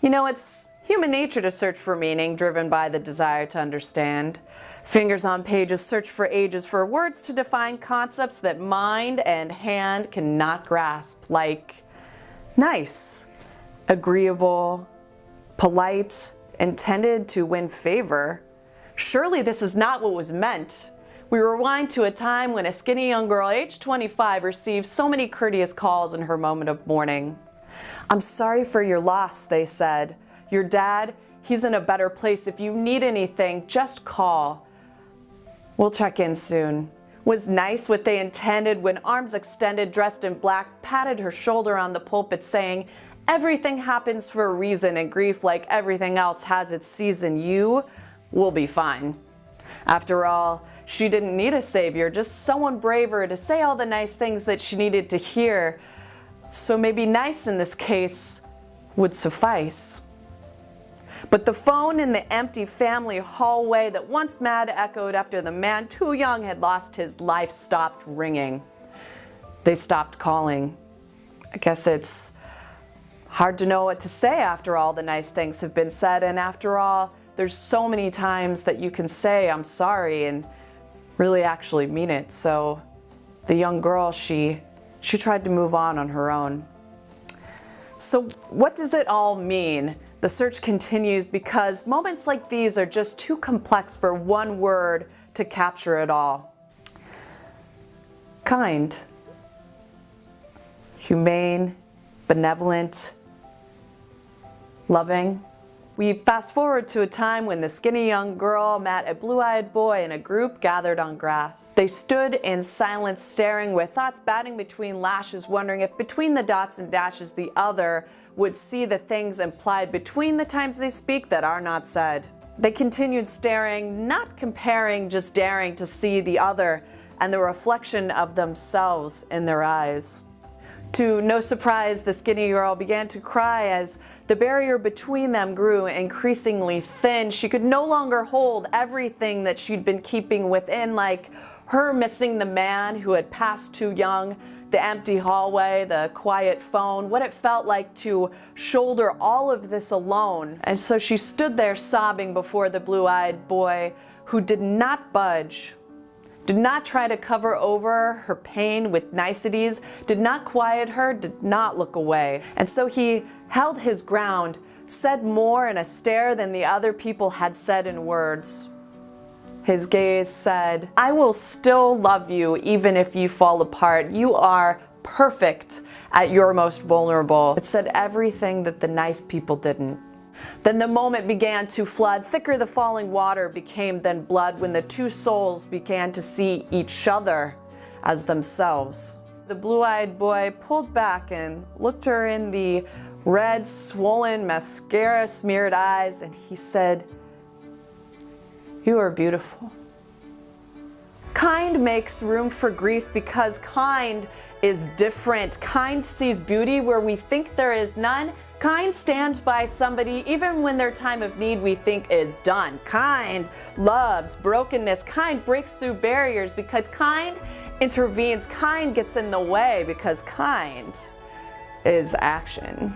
You know, it's human nature to search for meaning, driven by the desire to understand. Fingers on pages search for ages for words to define concepts that mind and hand cannot grasp, like nice, agreeable, polite, intended to win favor. Surely this is not what was meant. We rewind to a time when a skinny young girl, aged 25, received so many courteous calls in her moment of mourning. "I'm sorry for your loss," they said. "Your dad, he's in a better place. If you need anything, just call. We'll check in soon." Was nice what they intended when arms extended, dressed in black, patted her shoulder on the pulpit saying, "Everything happens for a reason, and grief, like everything else, has its season. You will be fine." After all, she didn't need a savior, just someone braver to say all the nice things that she needed to hear. So maybe nice in this case would suffice. But the phone in the empty family hallway that once Mad echoed after the man too young had lost his life stopped ringing. They stopped calling. I guess it's hard to know what to say after all the nice things have been said, and after all, there's so many times that you can say "I'm sorry" and really actually mean it. So the young girl, she tried to move on her own. So what does it all mean? The search continues because moments like these are just too complex for one word to capture it all. Kind, humane, benevolent, loving. We fast forward to a time when the skinny young girl met a blue-eyed boy in a group gathered on grass. They stood in silence, staring with thoughts batting between lashes, wondering if between the dots and dashes the other would see the things implied between the times they speak that are not said. They continued staring, not comparing, just daring to see the other and the reflection of themselves in their eyes. To no surprise, the skinny girl began to cry as the barrier between them grew increasingly thin. She could no longer hold everything that she'd been keeping within, like her missing the man who had passed too young, the empty hallway, the quiet phone, what it felt like to shoulder all of this alone. And so she stood there sobbing before the blue-eyed boy who did not budge, did not try to cover over her pain with niceties, did not quiet her, did not look away. And so he held his ground, said more in a stare than the other people had said in words. His gaze said, "I will still love you even if you fall apart. You are perfect at your most vulnerable." It said everything that the nice people didn't. Then the moment began to flood. Thicker the falling water became than blood when the two souls began to see each other as themselves. The blue-eyed boy pulled back and looked her in the red, swollen, mascara-smeared eyes, and he said, "You are beautiful." Kind makes room for grief because kind is different. Kind sees beauty where we think there is none. Kind stands by somebody even when their time of need we think is done. Kind loves brokenness. Kind breaks through barriers because kind intervenes. Kind gets in the way because kind is action.